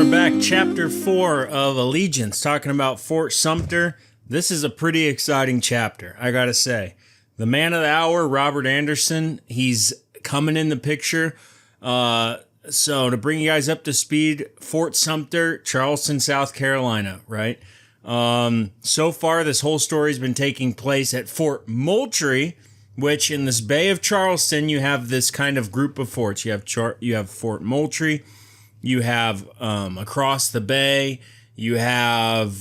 we're back. Chapter 4 of Allegiance, talking about Fort Sumter. This is a pretty exciting chapter, I gotta say. The man of the hour, Robert Anderson, he's coming in the picture. So to bring you guys up to speed, Fort Sumter, Charleston, South Carolina, right? So far, this whole story has been taking place at Fort Moultrie, which in this Bay of Charleston, you have this kind of group of forts. You have Fort Moultrie. You have across the bay, you have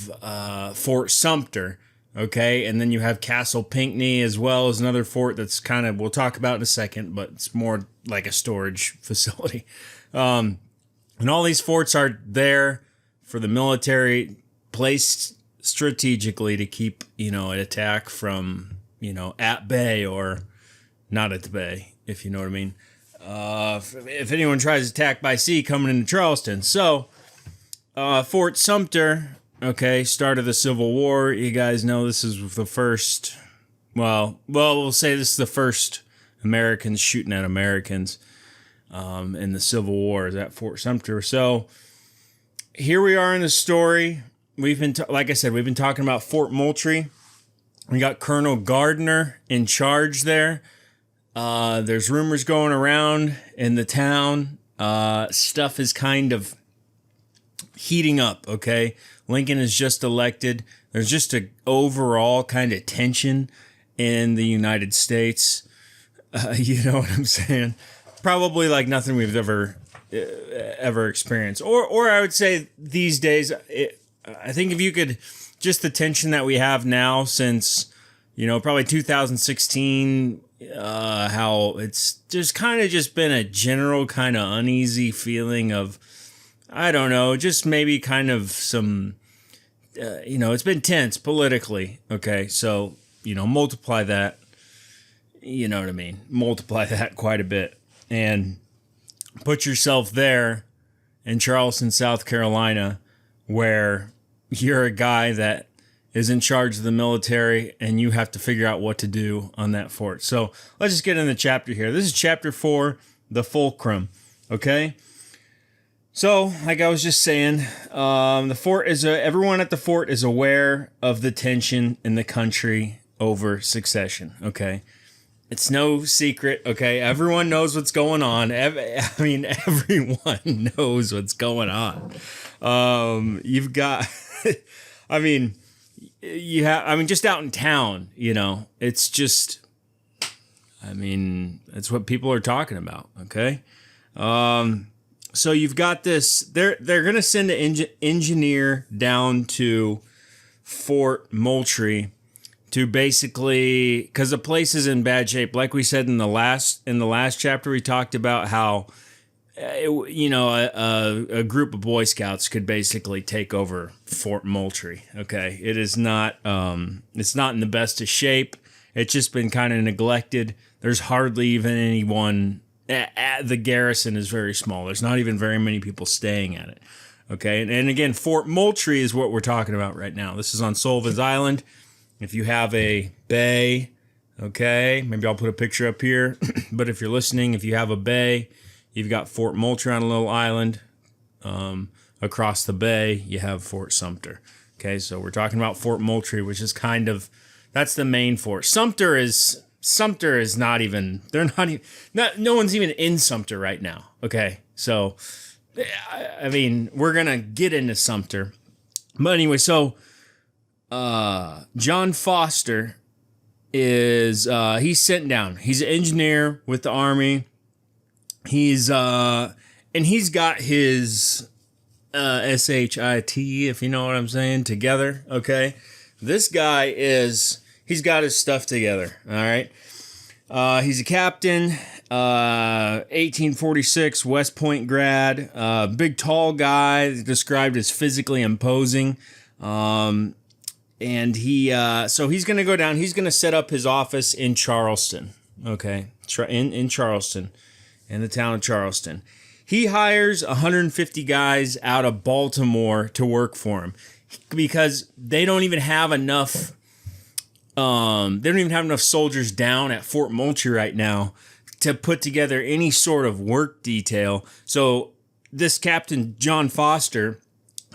Fort Sumter, okay? And then you have Castle Pinckney as well as another fort that's kind of, we'll talk about in a second, but it's more like a storage facility. And all these forts are there for the military, placed strategically to keep, an attack from, at bay or not at the bay, if you know what I mean. If anyone tries to attack by sea coming into Charleston. So, Fort Sumter, okay, start of the Civil War. You guys know this is the first, we'll say this is the first Americans shooting at Americans in the Civil War is at Fort Sumter. So, here we are in the story. We've been, like I said, we've been talking about Fort Moultrie. We got Colonel Gardner in charge there. There's rumors going around in the town. Stuff is kind of heating up, okay? Lincoln is just elected. There's just an overall kind of tension in the United States. You know what I'm saying? Probably like nothing we've ever experienced. Or I would say these days, I think if you could, just the tension that we have now since, probably 2016, how it's just kind of just been a general kind of uneasy feeling of, I don't know, just maybe kind of some, it's been tense politically. Okay. So, multiply that, you know what I mean? Multiply that quite a bit and put yourself there in Charleston, South Carolina, where you're a guy that is in charge of the military, and you have to figure out what to do on that fort. So let's just get in the chapter here. This is chapter 4, the Fulcrum. Okay. So, like I was just saying, the fort is everyone at the fort is aware of the tension in the country over secession. Okay. It's no secret. Okay. Everyone knows what's going on. Everyone knows what's going on. You've got, just out in town, it's just, it's what people are talking about. Okay. So you've got this, they're going to send an engineer down to Fort Moultrie to basically, because the place is in bad shape. Like we said in the last chapter, we talked about how, a group of Boy Scouts could basically take over Fort Moultrie. Okay. It is not, it's not in the best of shape. It's just been kind of neglected. There's hardly even anyone. The garrison is very small. There's not even very many people staying at it. Okay. And again, Fort Moultrie is what we're talking about right now. This is on Sullivan's Island. If you have a bay, okay, maybe I'll put a picture up here. But if you're listening, if you have a bay, you've got Fort Moultrie on a little island. Across the bay, you have Fort Sumter. Okay. So we're talking about Fort Moultrie, which is kind of, that's the main fort. Sumter is not even, no one's even in Sumter right now. Okay. So, we're going to get into Sumter. But anyway, so, John Foster is, he's sent down. He's an engineer with the Army. He's, and he's got his, SHIT, if you know what I'm saying, together. Okay. This guy he's got his stuff together. All right. He's a captain, 1846 West Point grad, big tall guy described as physically imposing. And so he's going to go down, he's going to set up his office in Charleston. Okay. In Charleston, in the town of Charleston. He hires 150 guys out of Baltimore to work for him because they don't even have enough soldiers down at Fort Moultrie right now to put together any sort of work detail. So this Captain John Foster,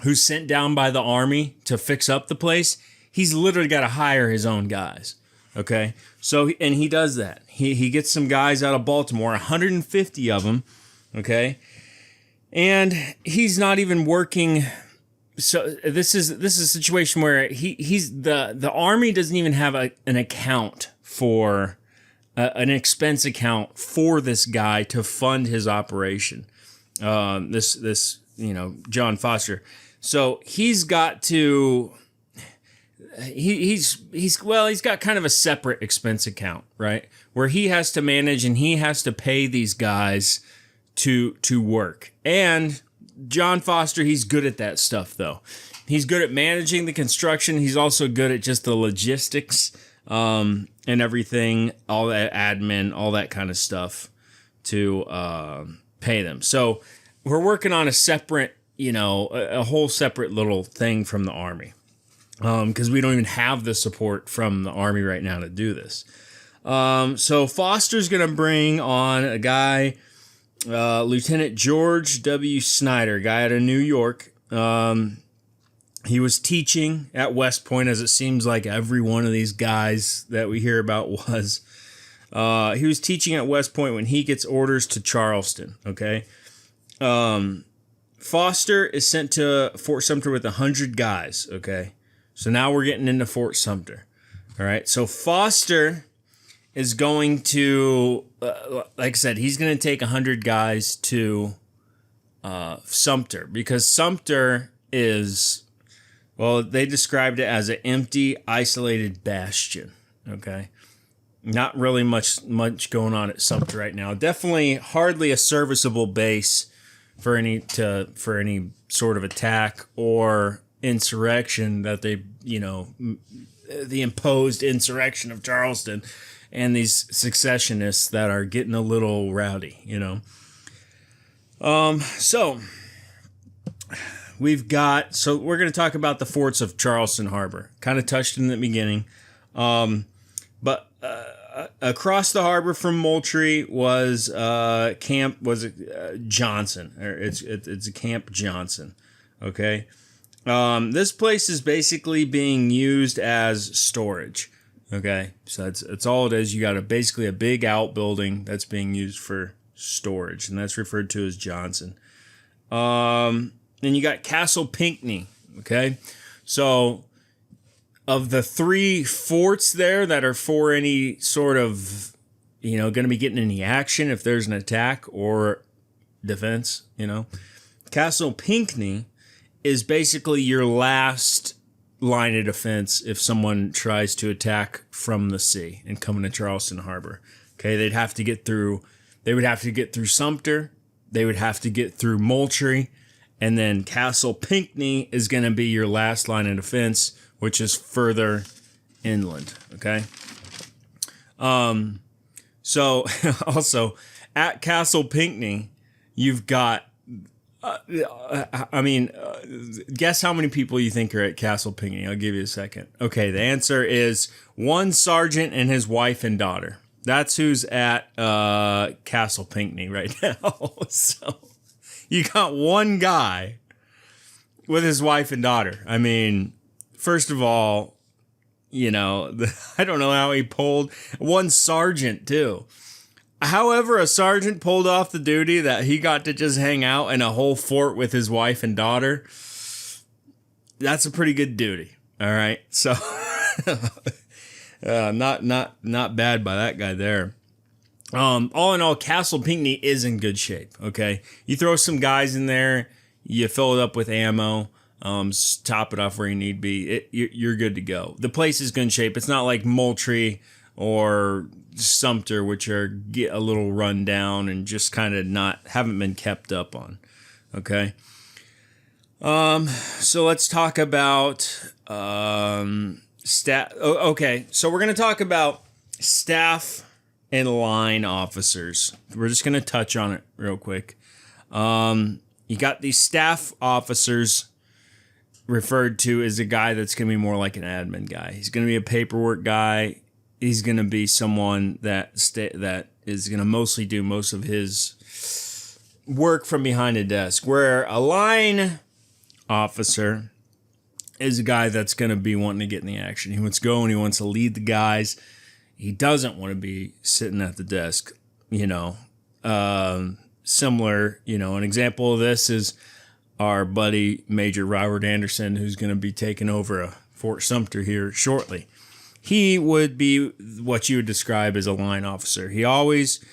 who's sent down by the Army to fix up the place, he's literally got to hire his own guys. Okay, so and he does that. He gets some guys out of Baltimore, 150 of them. Okay, and he's not even working. So this is a situation where he's the Army doesn't even have an account for an expense account for this guy to fund his operation. This John Foster. So he's got to. He's got kind of a separate expense account, right? Where he has to manage and he has to pay these guys to work. And John Foster, he's good at that stuff though. He's good at managing the construction. He's also good at just the logistics and everything, all that admin, all that kind of stuff to pay them. So we're working on a separate, a whole separate little thing from the Army. Because we don't even have the support from the Army right now to do this. So Foster's going to bring on a guy, Lieutenant George W. Snyder, guy out of New York. He was teaching at West Point, as it seems like every one of these guys that we hear about was. He was teaching at West Point when he gets orders to Charleston, okay? Foster is sent to Fort Sumter with 100 guys, okay? So now we're getting into Fort Sumter. All right. So Foster is going to, like I said, he's going to take 100 guys to Sumter because Sumter is, well, they described it as an empty, isolated bastion. Okay. Not really much going on at Sumter right now. Definitely hardly a serviceable base for any sort of attack or insurrection that they, the imposed insurrection of Charleston and these secessionists that are getting a little rowdy, So we're going to talk about the forts of Charleston Harbor. Kind of touched in the beginning. But across the harbor from Moultrie was Johnson, or it's a Camp Johnson. Okay. This place is basically being used as storage. Okay, so that's all it is. You got basically a big outbuilding that's being used for storage, and that's referred to as Johnson. Then you got Castle Pinckney. Okay, so of the 3 forts there that are for any sort of, going to be getting any action if there's an attack or defense, Castle Pinckney is basically your last line of defense if someone tries to attack from the sea and come into Charleston Harbor. Okay, they would have to get through Sumter, they would have to get through Moultrie, and then Castle Pinckney is going to be your last line of defense, which is further inland. Okay. So also at Castle Pinckney, you've got guess how many people you think are at Castle Pinckney. I'll give you a second. Okay, the answer is 1 sergeant and his wife and daughter. That's who's at Castle Pinckney right now. So you got 1 guy with his wife and daughter. I mean, first of all, I don't know how he pulled 1 sergeant too. However, a sergeant pulled off the duty that he got to just hang out in a whole fort with his wife and daughter. That's a pretty good duty. All right. So not bad by that guy there. All in all, Castle Pinckney is in good shape. Okay. You throw some guys in there, you fill it up with ammo, top it off where you need be. You're good to go. The place is good shape. It's not like Moultrie or Sumter, which get a little run down and just kind of haven't been kept up on. Okay. So let's talk about staff. Okay, so we're going to talk about staff and line officers. We're just going to touch on it real quick. You got these staff officers referred to as a guy that's going to be more like an admin guy. He's going to be a paperwork guy. He's going to be someone that is going to mostly do most of his work from behind a desk, where a line officer is a guy that's going to be wanting to get in the action. He wants to go and he wants to lead the guys. He doesn't want to be sitting at the desk, similar, an example of this is our buddy Major Robert Anderson, who's going to be taking over Fort Sumter here shortly. He would be what you would describe as a line officer. He always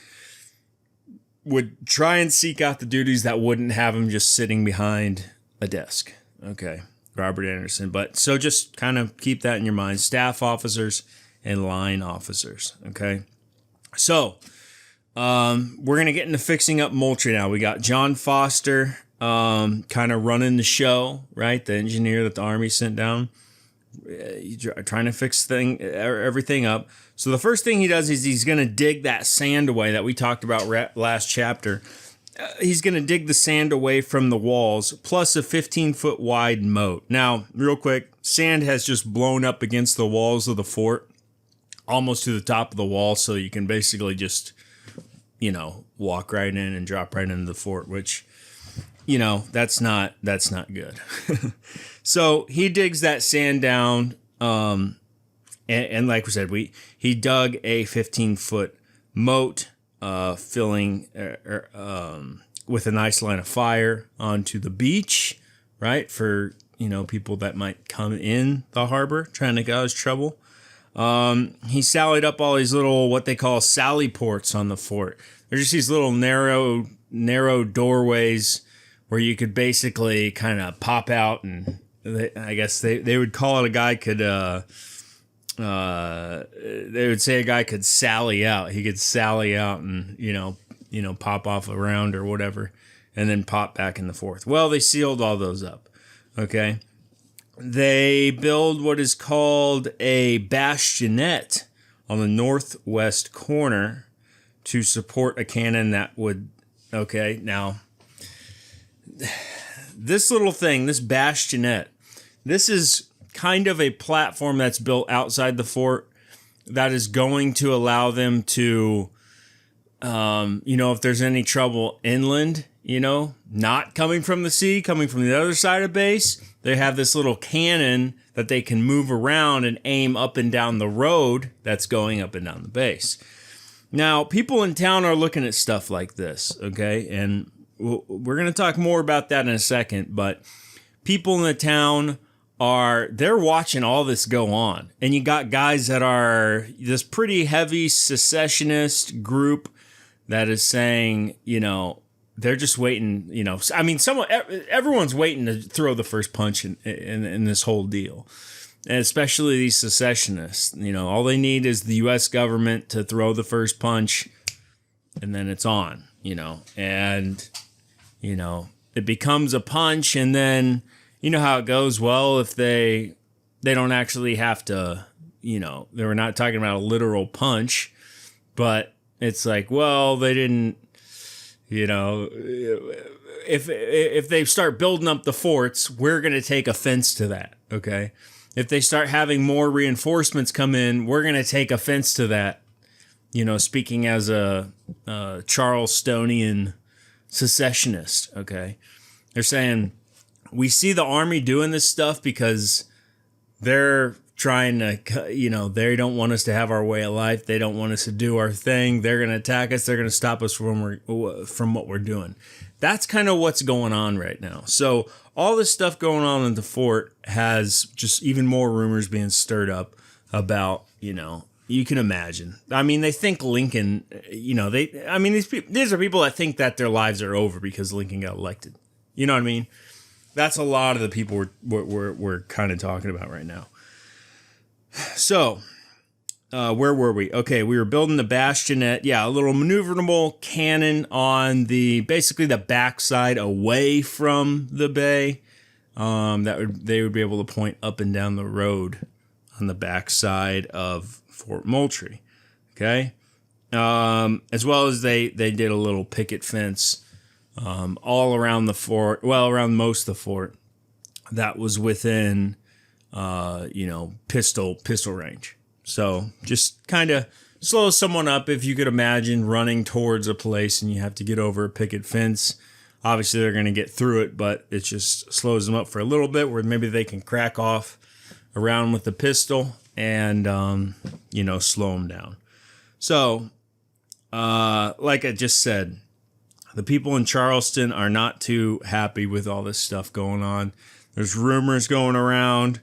would try and seek out the duties that wouldn't have him just sitting behind a desk. Okay, Robert Anderson. But so just kind of keep that in your mind. Staff officers and line officers. Okay, so we're going to get into fixing up Moultrie now. We got John Foster kind of running the show, right? The engineer that the Army sent down. Trying to fix everything up. So the first thing he does is he's going to dig that sand away that we talked about last chapter. He's going to dig the sand away from the walls, plus a 15-foot wide moat. Now, real quick, sand has just blown up against the walls of the fort, almost to the top of the wall, so you can basically just, walk right in and drop right into the fort, which, that's not good. So he digs that sand down, and like we said, he dug a 15-foot moat, filling with a nice line of fire onto the beach, right? For people that might come in the harbor trying to cause trouble. He sallied up all these little what they call sally ports on the fort. They're just these little narrow doorways where you could basically kind of pop out, and I guess they would call it a guy could, they would say a guy could sally out. He could sally out and, pop off around or whatever, and then pop back in the fourth. Well, they sealed all those up, okay? They build what is called a bastionette on the northwest corner to support a cannon that would, okay, now this little thing, this bastionette, this is kind of a platform that's built outside the fort that is going to allow them to, if there's any trouble inland, not coming from the sea, coming from the other side of base, they have this little cannon that they can move around and aim up and down the road that's going up and down the base. Now, people in town are looking at stuff like this, okay? And we're going to talk more about that in a second, but people in the town they're watching all this go on. And you got guys that are this pretty heavy secessionist group that is saying, they're just waiting, everyone's waiting to throw the first punch in this whole deal. And especially these secessionists, all they need is the U.S. government to throw the first punch, and then it's on, and, it becomes a punch, and then, how it goes. Well, if they don't actually have to, they were not talking about a literal punch, but it's like, well, they didn't, if they start building up the forts, we're going to take offense to that. Okay. If they start having more reinforcements come in, we're going to take offense to that. Speaking as a Charlestonian secessionist. Okay. They're saying, we see the Army doing this stuff because they're trying to, they don't want us to have our way of life. They don't want us to do our thing. They're going to attack us. They're going to stop us from what we're doing. That's kind of what's going on right now. So all this stuff going on in the fort has just even more rumors being stirred up about, you can imagine. I mean, they think Lincoln, these are people that think that their lives are over because Lincoln got elected. You know what I mean? That's a lot of the people we're kind of talking about right now. So, where were we? Okay, we were building the bastionette. Yeah, a little maneuverable cannon on basically the backside away from the bay. They would be able to point up and down the road on the backside of Fort Moultrie. Okay, as well as they did a little picket fence. All around the fort, around most of the fort, that was within, pistol range. So just kind of slows someone up if you could imagine running towards a place and you have to get over a picket fence. Obviously, they're going to get through it, but it just slows them up for a little bit where maybe they can crack off around with the pistol and, slow them down. So, like I just said, the people in Charleston are not too happy with all this stuff going on. There's rumors going around.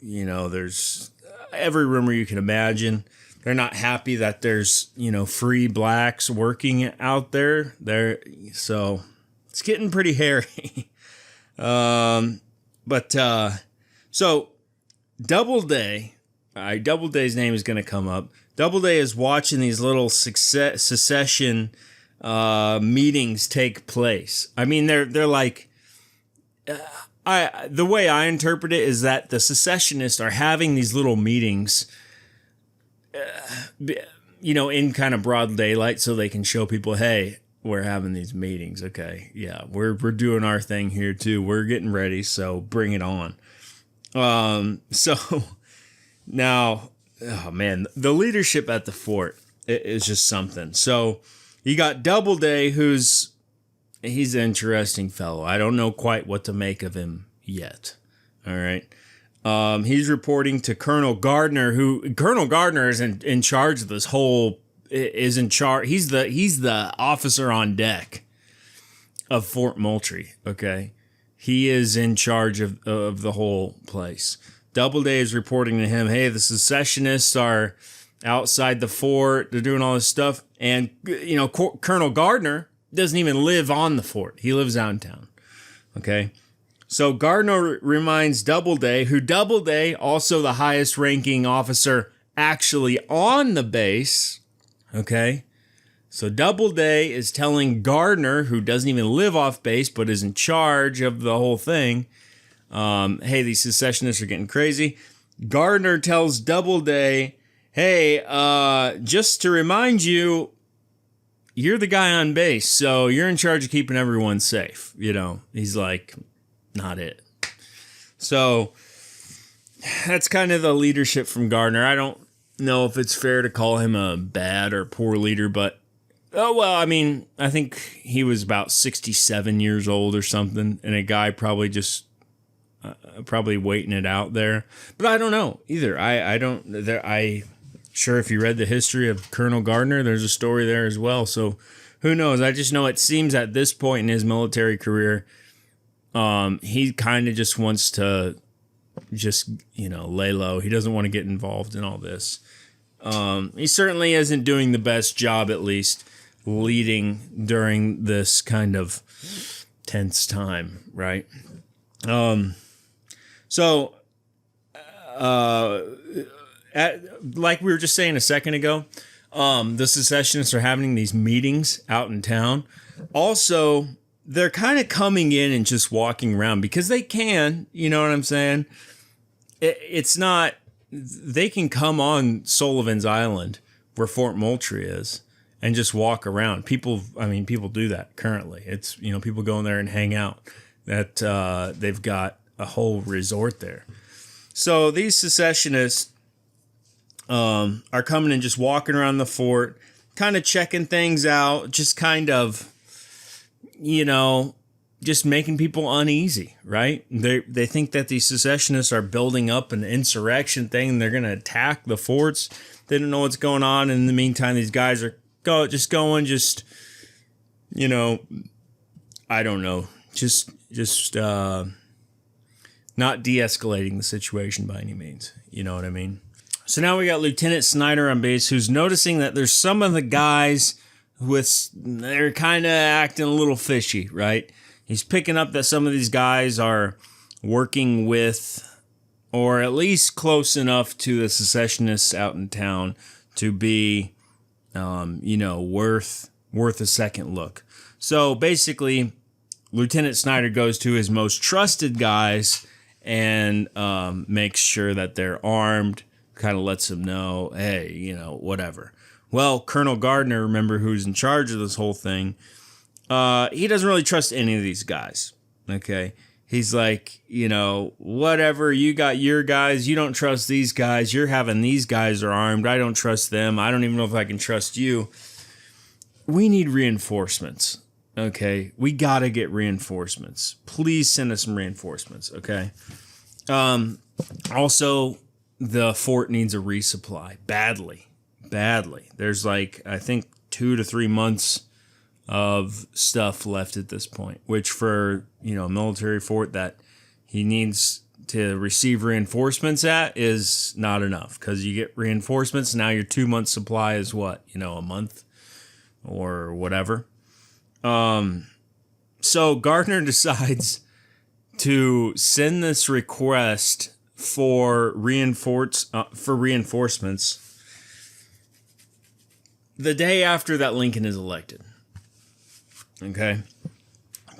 There's every rumor you can imagine. They're not happy that there's, free blacks working out there. So it's getting pretty hairy. So Doubleday, Doubleday's name is going to come up. Doubleday is watching these little secession meetings take place. I mean, they're like, the way I interpret it is that the secessionists are having these little meetings, in kind of broad daylight, so they can show people, hey, we're having these meetings. Okay, yeah, we're doing our thing here too. We're getting ready, so bring it on. So now, oh man, the leadership at the fort is just something. So you got Doubleday, he's an interesting fellow. I don't know quite what to make of him yet. All right. He's reporting to Colonel Gardner, Colonel Gardner is in charge of this whole, is in charge. He's the officer on deck of Fort Moultrie. Okay. He is in charge of the whole place. Doubleday is reporting to him, hey, the secessionists are outside the fort. They're doing all this stuff. And, Colonel Gardner doesn't even live on the fort. He lives downtown. Okay. So Gardner reminds Doubleday, also the highest ranking officer actually on the base. Okay. So Doubleday is telling Gardner, who doesn't even live off base, but is in charge of the whole thing, hey, these secessionists are getting crazy. Gardner tells Doubleday, hey, just to remind you, you're the guy on base, so you're in charge of keeping everyone safe. He's like, not it. So that's kind of the leadership from Gardner. I don't know if it's fair to call him a bad or poor leader, but I think he was about 67 years old or something, and a guy probably just probably waiting it out there. But I don't know either. Sure, if you read the history of Colonel Gardner, there's a story there as well. So who knows? I just know it seems at this point in his military career, he kind of just wants to lay low. He doesn't want to get involved in all this. He certainly isn't doing the best job, at least, leading during this kind of tense time, right? Like we were just saying a second ago, the secessionists are having these meetings out in town. Also, they're kind of coming in and just walking around because they can, you know what I'm saying? It's not, they can come on Sullivan's Island where Fort Moultrie is and just walk around. People do that currently. It's, people go in there and hang out. They've got a whole resort there. So these secessionists are coming and just walking around the fort, kind of checking things out, just kind of, just making people uneasy, right? They think that these secessionists are building up an insurrection thing and they're going to attack the forts. They don't know what's going on. In the meantime, these guys are I don't know, just not de-escalating the situation by any means. You know what I mean? So now we got Lieutenant Snyder on base, who's noticing that there's some of the guys they're kind of acting a little fishy, right? He's picking up that some of these guys are working with, or at least close enough to the secessionists out in town to be, worth a second look. So basically, Lieutenant Snyder goes to his most trusted guys and makes sure that they're armed, kind of lets them know, hey, whatever. Well, Colonel Gardner, remember, who's in charge of this whole thing, he doesn't really trust any of these guys, okay? He's like, whatever, you got your guys, you don't trust these guys, you're having these guys are armed, I don't trust them, I don't even know if I can trust you. We need reinforcements, okay? We gotta get reinforcements. Please send us some reinforcements, okay? Also, the fort needs a resupply, badly. There's like, I think 2 to 3 months of stuff left at this point, which for, a military fort that he needs to receive reinforcements at is not enough, because you get reinforcements. Now your 2 month supply is what, a month or whatever. So Gardner decides to send this request for reinforcements the day after that Lincoln is elected. Okay.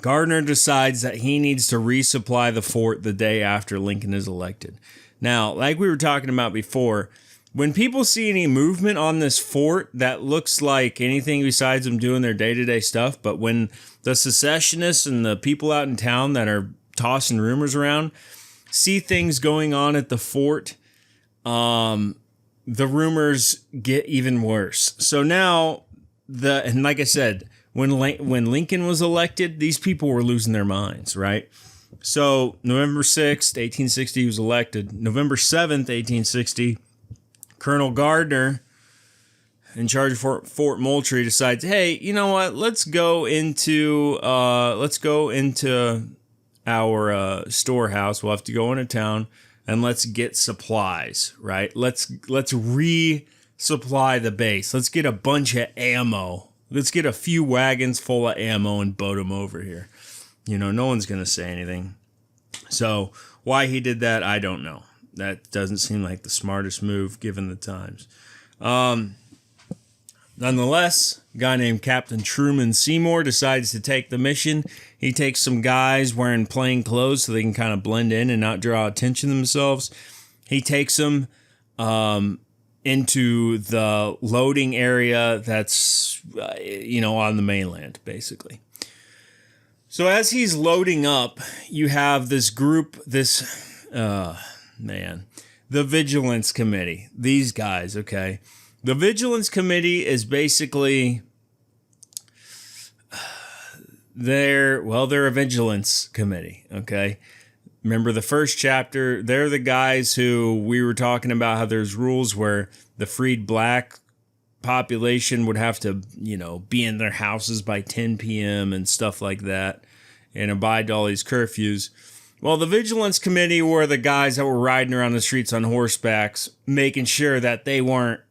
Gardner decides that he needs to resupply the fort the day after Lincoln is elected. Now, like we were talking about before, when people see any movement on this fort that looks like anything besides them doing their day-to-day stuff, but when the secessionists and the people out in town that are tossing rumors around see things going on at the fort, the rumors get even worse. So now, and like I said, when Lincoln was elected, these people were losing their minds, right? So November 6th, 1860, he was elected. November 7th, 1860, Colonel Gardner, in charge of Fort Moultrie, decides, hey, you know what? Let's go into our storehouse. We'll have to go into town and let's get supplies, right? Let's resupply the base. Let's get a bunch of ammo. Let's get a few wagons full of ammo and boat them over here. No one's going to say anything. So why he did that, I don't know. That doesn't seem like the smartest move given the times. Nonetheless, a guy named Captain Truman Seymour decides to take the mission. He takes some guys wearing plain clothes so they can kind of blend in and not draw attention to themselves. He takes them into the loading area that's, on the mainland, basically. So as he's loading up, you have this group, the Vigilance Committee. These guys, okay? The Vigilance Committee is basically, they're a Vigilance Committee, okay? Remember the first chapter, they're the guys who we were talking about how there's rules where the freed black population would have to, be in their houses by 10 p.m. and stuff like that and abide to all these curfews. Well, the Vigilance Committee were the guys that were riding around the streets on horsebacks, making sure that they weren't,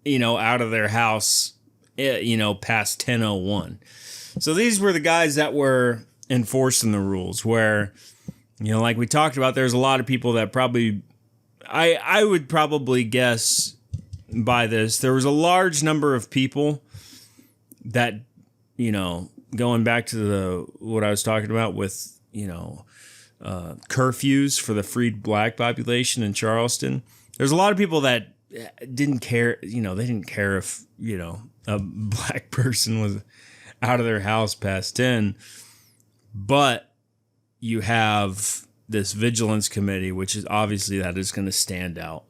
out of their house, past 10:01. So these were the guys that were enforcing the rules where, like we talked about, there's a lot of people that probably, I would probably guess by this, there was a large number of people that, going back to what I was talking about with, curfews for the freed black population in Charleston. There's a lot of people that didn't care, they didn't care if, a black person was out of their house past 10. But you have this Vigilance Committee, which is obviously that is going to stand out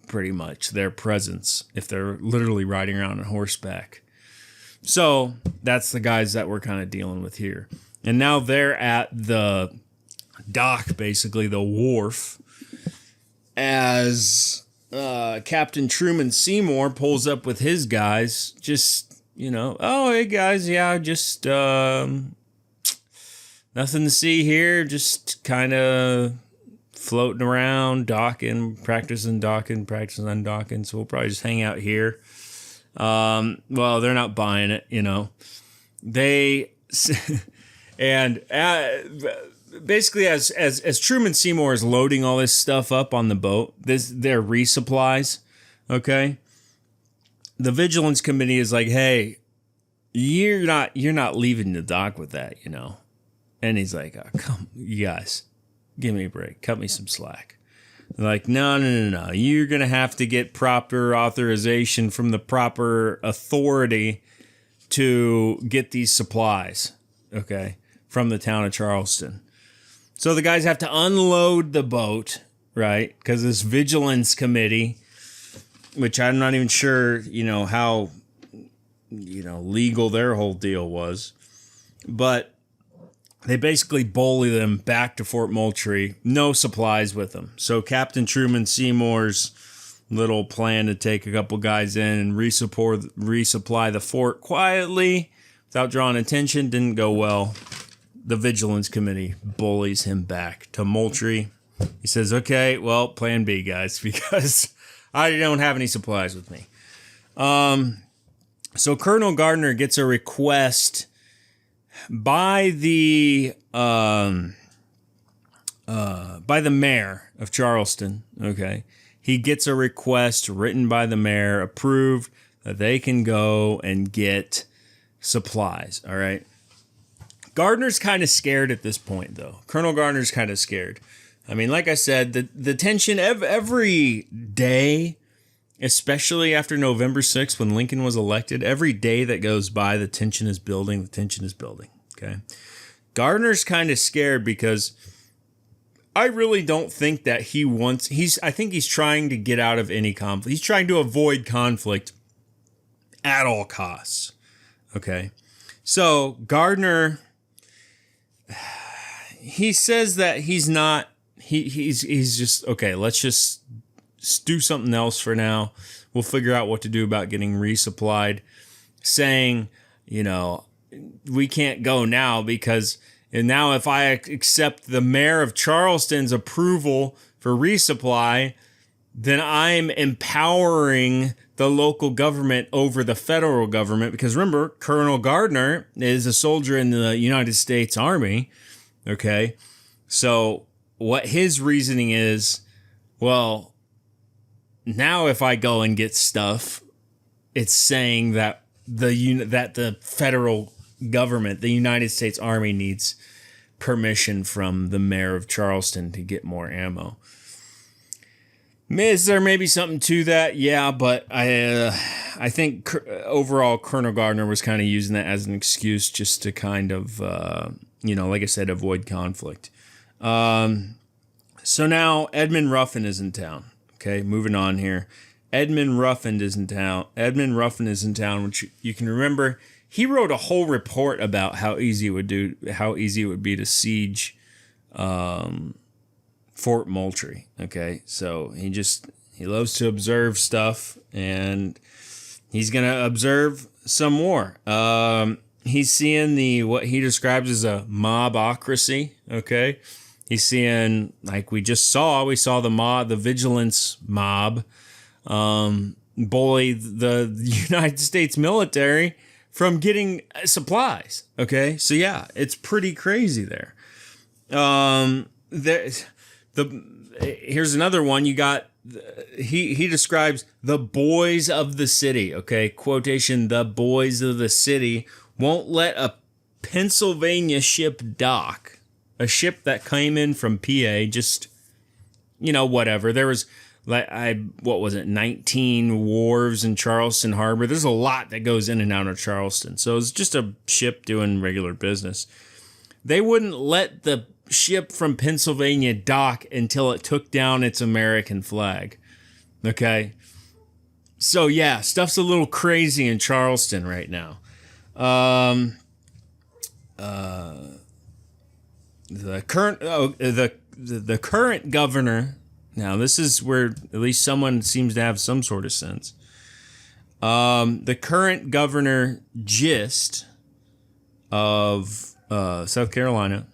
pretty much, their presence, if they're literally riding around on horseback. So that's the guys that we're kind of dealing with here. And now they're at the dock, basically the wharf, as Captain Truman Seymour pulls up with his guys, just, oh, hey guys, yeah, just nothing to see here, just kind of floating around, practicing undocking, so we'll probably just hang out here. Well, they're not buying it, They, and basically as Truman Seymour is loading all this stuff up on the boat, their resupplies, okay? The Vigilance Committee is like, hey, you're not leaving the dock with that, And he's like, oh, come, you guys, give me a break, cut me some slack. They're like, no. You're going to have to get proper authorization from the proper authority to get these supplies, okay, from the town of Charleston. So the guys have to unload the boat, right? Because this Vigilance Committee, which I'm not even sure, how, legal their whole deal was. But they basically bully them back to Fort Moultrie. No supplies with them. So Captain Truman Seymour's little plan to take a couple guys in and resupply the fort quietly without drawing attention didn't go well. The Vigilance Committee bullies him back to Moultrie. He says, okay, well, plan B, guys, because I don't have any supplies with me. So Colonel Gardner gets a request by the mayor of Charleston, okay? He gets a request written by the mayor, approved, that they can go and get supplies, all right? Gardner's kind of scared at this point, though. Colonel Gardner's kind of scared. I mean, like I said, the tension every day, especially after November 6th when Lincoln was elected, every day that goes by, the tension is building, okay? Gardner's kind of scared because I really don't think that I think he's trying to get out of any conflict. He's trying to avoid conflict at all costs, okay? So Gardner, he says that he's just, okay, let's just do something else for now. We'll figure out what to do about getting resupplied. Saying, we can't go now because now if I accept the mayor of Charleston's approval for resupply, then I'm empowering the local government over the federal government. Because remember, Colonel Gardner is a soldier in the United States Army. Okay. So what his reasoning is, well, now if I go and get stuff, it's saying that the federal government, the United States Army, needs permission from the mayor of Charleston to get more ammo. Is there maybe something to that? Yeah, but I think overall Colonel Gardner was kind of using that as an excuse just to kind of, like I said, avoid conflict. So now Edmund Ruffin is in town. Okay, moving on here. Edmund Ruffin is in town, which you can remember. He wrote a whole report about how easy it would be to siege Fort Moultrie. Okay, so he loves to observe stuff, and he's gonna observe some more. He's seeing what he describes as a mobocracy. Okay, he's seeing, like we saw the Vigilance Mob bully the United States military from getting supplies. Okay, so yeah, it's pretty crazy there. Here's another one. You got he describes the boys of the city. Okay, quotation: the boys of the city won't let a Pennsylvania ship dock. A ship that came in from PA. Just whatever. There was 19 wharves in Charleston Harbor. There's a lot that goes in and out of Charleston. So it's just a ship doing regular business. They wouldn't let the ship from Pennsylvania dock until it took down its American flag. Okay? So yeah, stuff's a little crazy in Charleston right now. The current governor. Now, this is where at least someone seems to have some sort of sense. The current governor Gist of South Carolina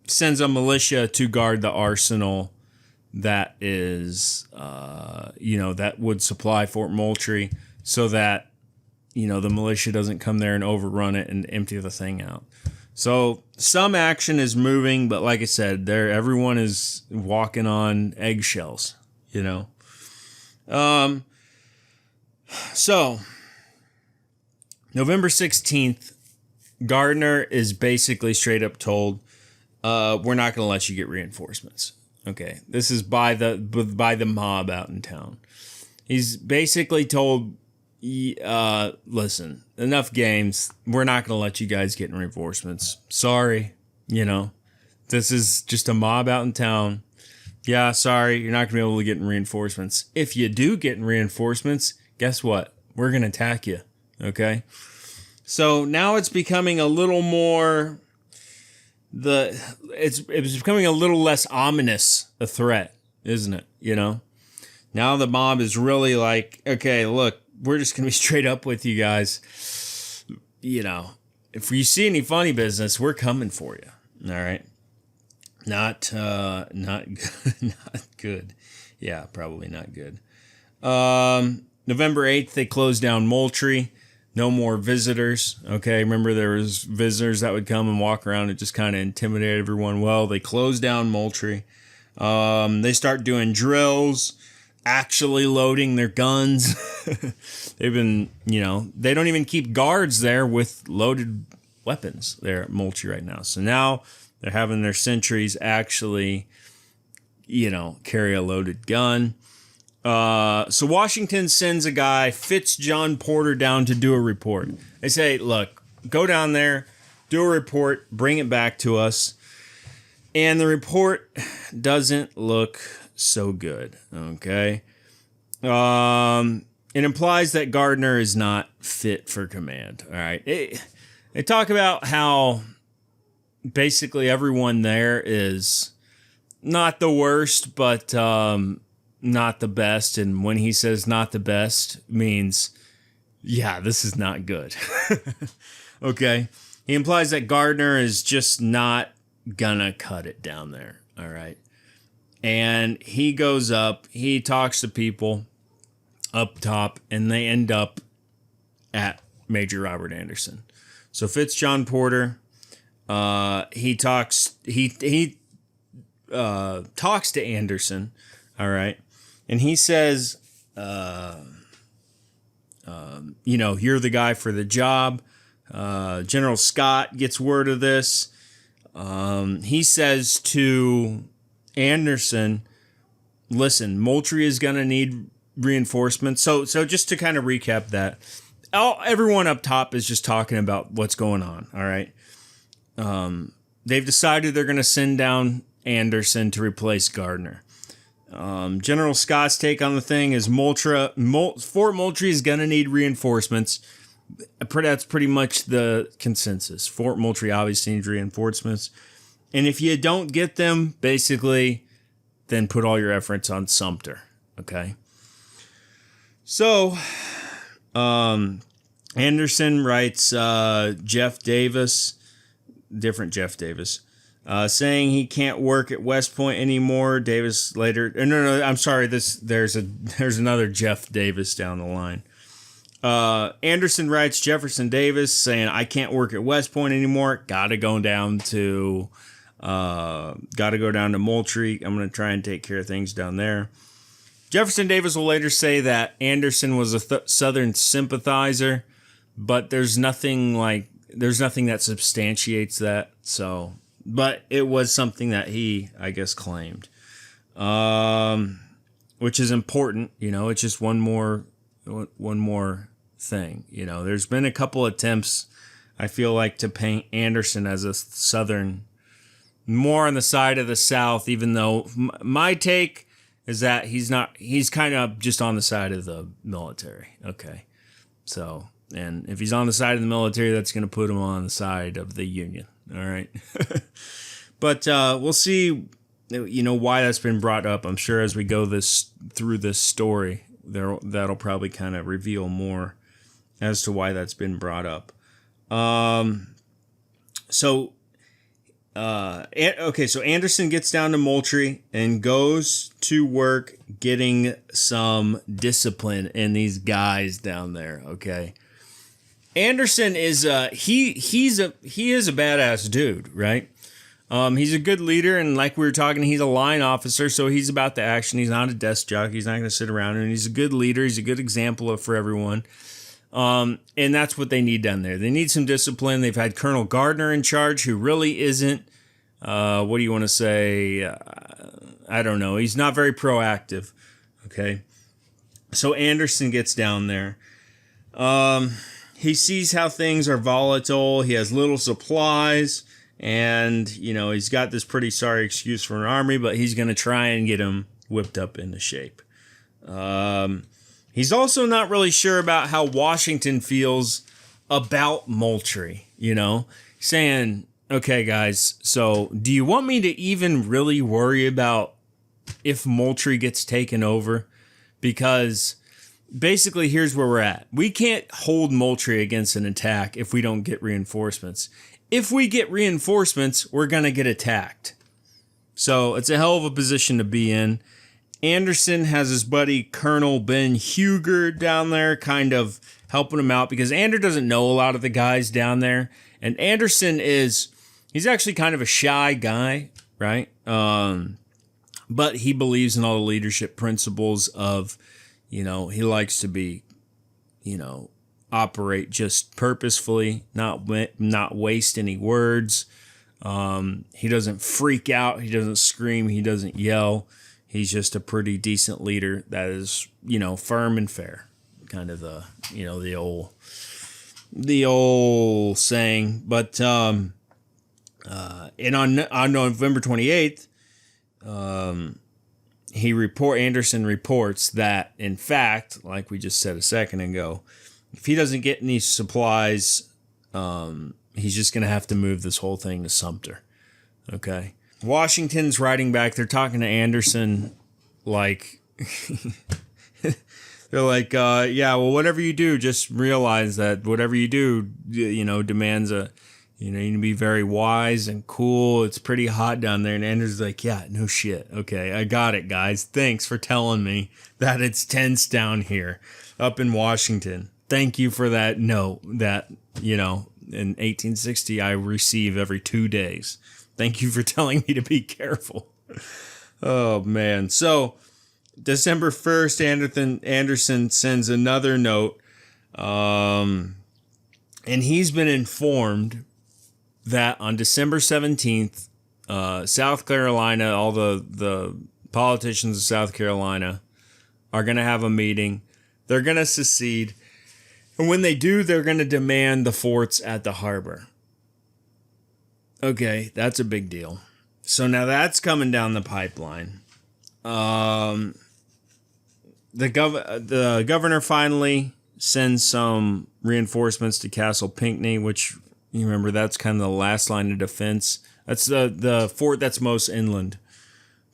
sends a militia to guard the arsenal that is, that would supply Fort Moultrie so that, the militia doesn't come there and overrun it and empty the thing out. So some action is moving, but like I said, everyone is walking on eggshells, So November 16th, Gardner is basically straight up told, we're not going to let you get reinforcements. Okay, this is by the mob out in town. He's basically told, listen, enough games. We're not going to let you guys get reinforcements. Sorry. You know, this is just a mob out in town. Yeah, sorry, you're not going to be able to get reinforcements. If you do get reinforcements, guess what? We're going to attack you, okay? So now it's becoming a little more... It's becoming a little less ominous a threat, isn't it? You know? Now the mob is really like, okay, look, we're just going to be straight up with you guys. You know, if you see any funny business, we're coming for you, all right? Not not good. Yeah, probably not good. November 8th, they closed down Moultrie. No more visitors. Okay, remember there was visitors that would come and walk around and just kind of intimidate everyone. Well, they closed down Moultrie. They start doing drills, actually loading their guns. They've been, you know, they don't even keep guards there with loaded weapons there at Moultrie right now. So now they're having their sentries actually, you know, carry a loaded gun. So Washington sends a guy, John Porter, down to do a report. They say, look, go down there, do a report, bring it back to us. And the report doesn't look so good, okay? It implies that Gardner is not fit for command, all right? They talk about how basically everyone there is not the worst, but not the best. And when he says not the best, means, yeah, this is not good. Okay? He implies that Gardner is just not gonna cut it down there, all right? And he goes up, he talks to people up top, and they end up at Major Robert Anderson. So John Porter, he talks to Anderson, all right, and he says, you know, you're the guy for the job. General Scott gets word of this. He says to Anderson, listen, Moultrie is going to need reinforcements. So just to kind of recap that, everyone up top is just talking about what's going on, all right? They've decided they're going to send down Anderson to replace Gardner. General Scott's take on the thing is Fort Moultrie is going to need reinforcements. That's pretty much the consensus. Fort Moultrie obviously needs reinforcements. And if you don't get them, basically, then put all your efforts on Sumter, okay? So, Anderson writes Jeff Davis, different Jeff Davis, saying he can't work at West Point anymore. Davis later, no, I'm sorry. There's another Jeff Davis down the line. Anderson writes Jefferson Davis saying, I can't work at West Point anymore. Got to go down to Moultrie. I'm going to try and take care of things down there. Jefferson Davis will later say that Anderson was a Southern sympathizer, but there's nothing that substantiates that. So, but it was something that he, I guess, claimed, which is important. You know, it's just one more thing. You know, there's been a couple attempts, I feel like, to paint Anderson as a Southern, more on the side of the South, even though my take is that he's kind of just on the side of the military. Okay. So, and if he's on the side of the military, that's going to put him on the side of the Union. All right. But we'll see, you know, why that's been brought up. I'm sure as we go through this story, that'll probably kind of reveal more as to why that's been brought up. So Anderson gets down to Moultrie and goes to work getting some discipline in these guys down there. Okay, Anderson is he is a badass dude, right? He's a good leader, and like we were talking, he's a line officer, so he's about the action. He's not a desk jockey. He's not going to sit around, and he's a good leader. He's a good example for everyone. And that's what they need down there. They need some discipline. They've had Colonel Gardner in charge, who really isn't, what do you want to say? I don't know. He's not very proactive. Okay. So Anderson gets down there. He sees how things are volatile. He has little supplies. And, he's got this pretty sorry excuse for an army, but he's going to try and get him whipped up into shape. He's also not really sure about how Washington feels about Moultrie, saying, okay, guys, so do you want me to even really worry about if Moultrie gets taken over? Because basically, here's where we're at. We can't hold Moultrie against an attack if we don't get reinforcements. If we get reinforcements, we're going to get attacked. So it's a hell of a position to be in. Anderson has his buddy Colonel Ben Huger down there kind of helping him out because Ander doesn't know a lot of the guys down there. And Anderson he's actually kind of a shy guy, right? But he believes in all the leadership principles of, he likes to be, operate just purposefully, not waste any words. He doesn't freak out. He doesn't scream. He doesn't yell. He's just a pretty decent leader that is, firm and fair. Kind of the old saying. But and on November 28th, Anderson reports that, in fact, like we just said a second ago, if he doesn't get any supplies, he's just going to have to move this whole thing to Sumter. Okay. Washington's writing back. They're talking to Anderson like, they're like, yeah, well, whatever you do, just realize that whatever you do, demands you need to be very wise and cool. It's pretty hot down there. And Anderson's like, yeah, no shit. Okay, I got it, guys. Thanks for telling me that it's tense down here up in Washington. Thank you for that note that, in 1860 I receive every 2 days. Thank you for telling me to be careful. Oh, man. So, December 1st, Anderson sends another note. And he's been informed that on December 17th, South Carolina, all the politicians of South Carolina are going to have a meeting. They're going to secede. And when they do, they're going to demand the forts at the harbor. Okay, that's a big deal. So now that's coming down the pipeline. The governor finally sends some reinforcements to Castle Pinckney, which, you remember, that's kind of the last line of defense. That's the fort that's most inland,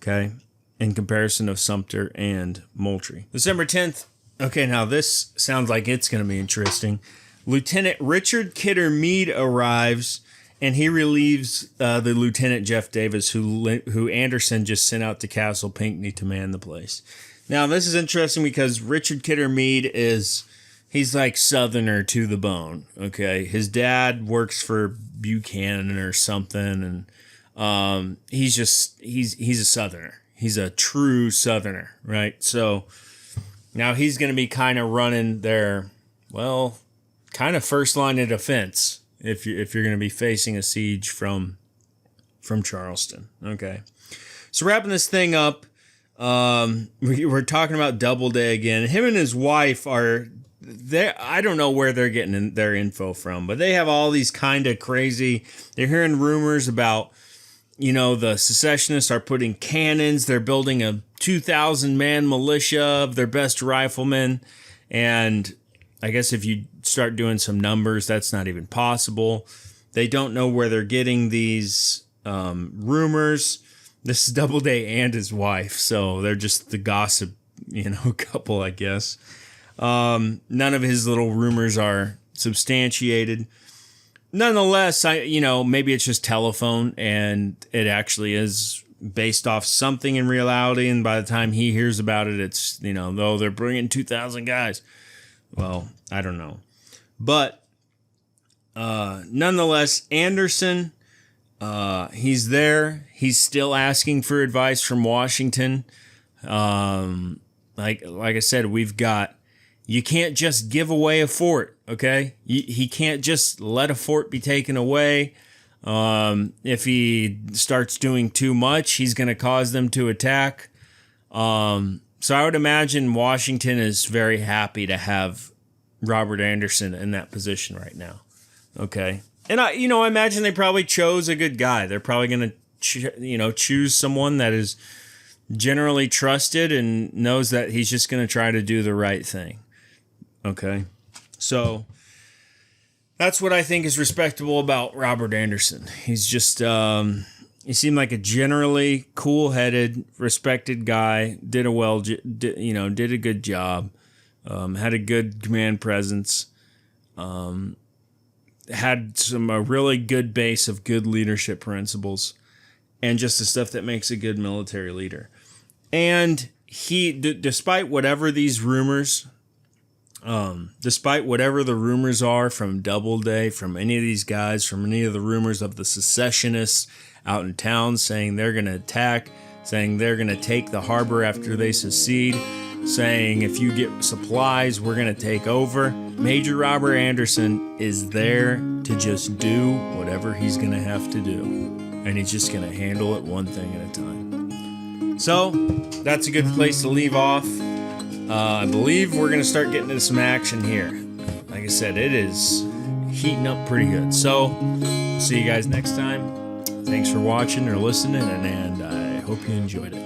okay, in comparison of Sumter and Moultrie. December 10th. Okay, now this sounds like it's going to be interesting. Lieutenant Richard Kidder Mead arrives, and he relieves the Lieutenant Jeff Davis, who Anderson just sent out to Castle Pinckney to man the place. Now, this is interesting because Richard Kidder Mead he's like Southerner to the bone, okay? His dad works for Buchanan or something, and he's a Southerner. He's a true Southerner, right? So now he's going to be kind of running their, kind of first line of defense if you're going to be facing a siege from Charleston, okay? So wrapping this thing up, we're talking about Doubleday again. Him and his wife are there. I don't know where they're getting their info from, but they have all these kind of crazy. They're hearing rumors about, the secessionists are putting cannons. They're building a 2,000-man militia of their best riflemen. And I guess if you start doing some numbers, that's not even possible. They don't know where they're getting these rumors. This is Doubleday and his wife, so they're just the gossip, couple, I guess. None of his little rumors are substantiated. Nonetheless, maybe it's just telephone, and it actually is based off something in reality, and by the time he hears about it, it's, though they're bringing 2,000 guys. Well, I don't know. But nonetheless, Anderson, he's there. He's still asking for advice from Washington. Like I said, you can't just give away a fort, okay? He can't just let a fort be taken away. If he starts doing too much, he's going to cause them to attack. So I would imagine Washington is very happy to have Robert Anderson in that position right now. Okay. And I imagine they probably chose a good guy. They're probably going to, choose someone that is generally trusted and knows that he's just going to try to do the right thing. Okay. So that's what I think is respectable about Robert Anderson. He's just, he seemed like a generally cool-headed, respected guy. Did a good job. Had a good command presence. Had a really good base of good leadership principles, and just the stuff that makes a good military leader. And he, despite whatever these rumors. Despite whatever the rumors are from Doubleday, from any of these guys, from any of the rumors of the secessionists out in town saying they're going to attack, saying they're going to take the harbor after they secede, saying if you get supplies, we're going to take over. Major Robert Anderson is there to just do whatever he's going to have to do. And he's just going to handle it one thing at a time. So, that's a good place to leave off. I believe we're going to start getting into some action here. Like I said, it is heating up pretty good. So, see you guys next time. Thanks for watching or listening, and I hope you enjoyed it.